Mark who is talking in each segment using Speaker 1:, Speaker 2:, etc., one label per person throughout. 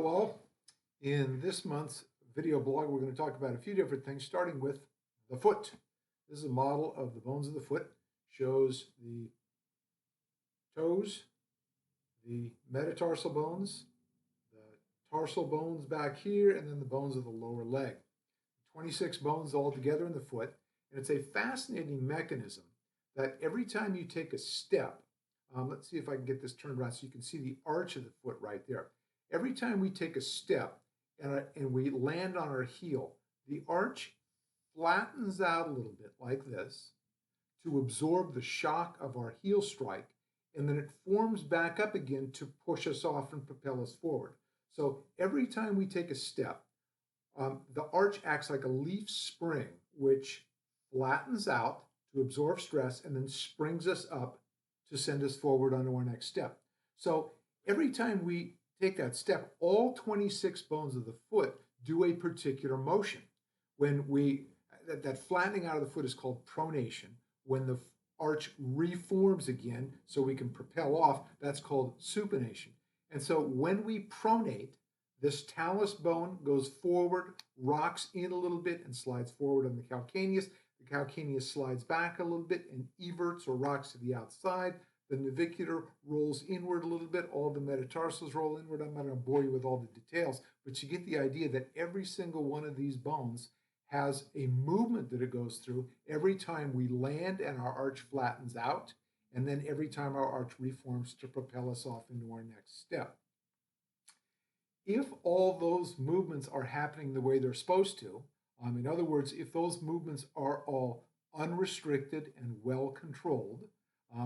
Speaker 1: Hello all. In this month's video blog, we're going to talk about a few different things, starting with the foot. This is a model of the bones of the foot. Shows the toes, the metatarsal bones, the tarsal bones back here, and then the bones of the lower leg. 26 bones all together in the foot. And it's a fascinating mechanism that every time you take a step, let's see if I can get this turned around so you can see the arch of the foot right there. Every time we take a step and we land on our heel, the arch flattens out a little bit like this to absorb the shock of our heel strike, and then it forms back up again to push us off and propel us forward. So every time we take a step, the arch acts like a leaf spring, which flattens out to absorb stress and then springs us up to send us forward onto our next step. So every time we take that step, all 26 bones of the foot do a particular motion. When that flattening out of the foot is called pronation. When the arch reforms again so we can propel off, that's called supination. And so when we pronate, this talus bone goes forward, rocks in a little bit, and slides forward on the calcaneus. The calcaneus slides back a little bit and everts or rocks to the outside. The navicular rolls inward a little bit. All the metatarsals roll inward. I'm not going to bore you with all the details, but you get the idea that every single one of these bones has a movement that it goes through every time we land and our arch flattens out, and then every time our arch reforms to propel us off into our next step. If all those movements are happening the way they're supposed to, in other words, if those movements are all unrestricted and well controlled,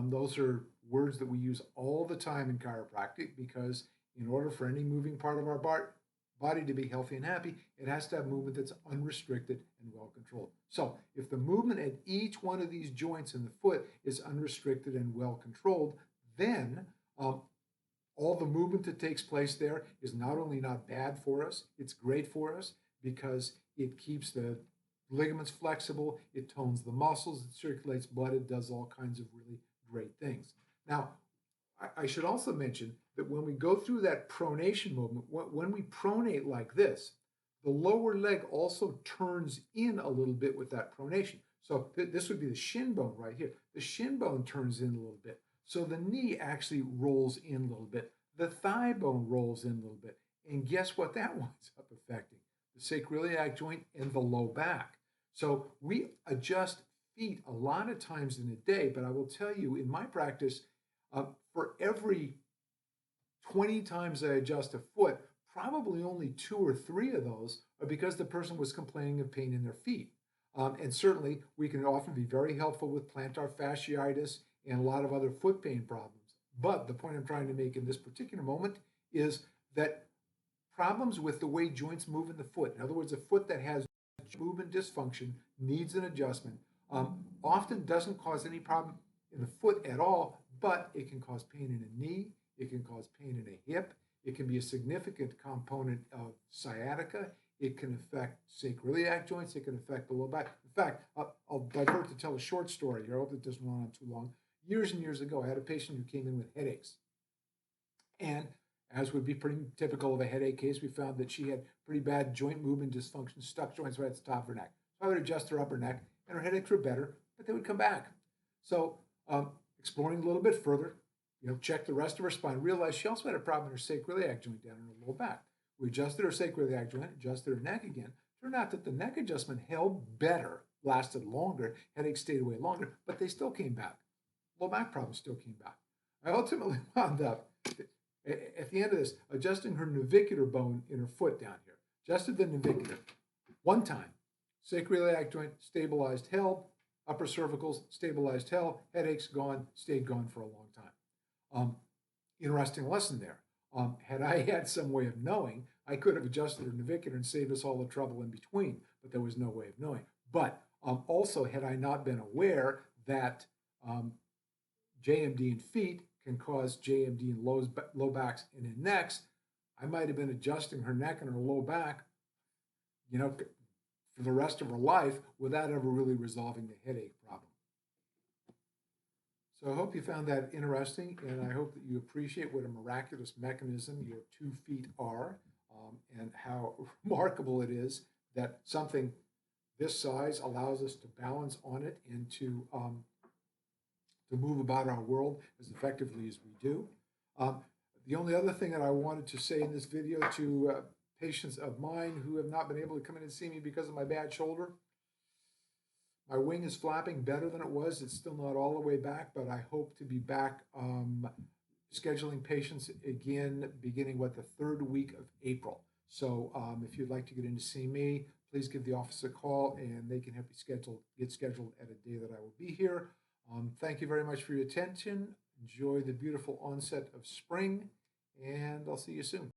Speaker 1: those are words that we use all the time in chiropractic, because in order for any moving part of our body to be healthy and happy, it has to have movement that's unrestricted and well controlled. So if the movement at each one of these joints in the foot is unrestricted and well controlled, then all the movement that takes place there is not only not bad for us, it's great for us because it keeps the ligaments flexible, it tones the muscles, it circulates blood, it does all kinds of really great things. Now, I should also mention that when we go through that pronation movement, when we pronate like this, the lower leg also turns in a little bit with that pronation. So this would be the shin bone right here. The shin bone turns in a little bit. So the knee actually rolls in a little bit. The thigh bone rolls in a little bit. And guess what that winds up affecting? The sacroiliac joint and the low back. So we adjust feet a lot of times in a day, but I will tell you in my practice, for every 20 times I adjust a foot, probably only 2 or 3 of those are because the person was complaining of pain in their feet. And certainly we can often be very helpful with plantar fasciitis and a lot of other foot pain problems. But the point I'm trying to make in this particular moment is that problems with the way joints move in the foot, in other words, a foot that has movement dysfunction, needs an adjustment, often doesn't cause any problem in the foot at all, but it can cause pain in a knee, it can cause pain in a hip, it can be a significant component of sciatica, it can affect sacroiliac joints, it can affect the low back. In fact, I'll divert to tell a short story here. I hope it doesn't run on too long. Years and years ago, I had a patient who came in with headaches. And as would be pretty typical of a headache case, we found that she had pretty bad joint movement dysfunction, stuck joints right at the top of her neck. So I would adjust her upper neck, and her headaches were better, but they would come back. So exploring a little bit further, checked the rest of her spine, realized she also had a problem in her sacroiliac joint down in her low back. We adjusted her sacroiliac joint, adjusted her neck again. Turned out that the neck adjustment held better, lasted longer, headaches stayed away longer, but they still came back. Low back problems still came back. I ultimately wound up, at the end of this, adjusting her navicular bone in her foot down here. Adjusted the navicular one time. Sacroiliac joint stabilized, held. Upper cervicals stabilized, held. Headaches gone, stayed gone for a long time. Interesting lesson there. Had I had some way of knowing, I could have adjusted her navicular and saved us all the trouble in between, but there was no way of knowing. But also, had I not been aware that JMD in feet can cause JMD in low backs and in necks, I might have been adjusting her neck and her low back, for the rest of her life without ever really resolving the headache problem. So I hope you found that interesting, and I hope that you appreciate what a miraculous mechanism your 2 feet are. and how remarkable it is that something this size allows us to balance on it and to move about our world as effectively as we do. Um, the only other thing that I wanted to say in this video to patients of mine who have not been able to come in and see me because of my bad shoulder, my wing is flapping better than it was. It's still not all the way back, but I hope to be back scheduling patients again beginning the third week of April. So if you'd like to get in to see me, please give the office a call and they can help you get scheduled at a day that I will be here. Thank you very much for your attention. Enjoy the beautiful onset of spring, and I'll see you soon.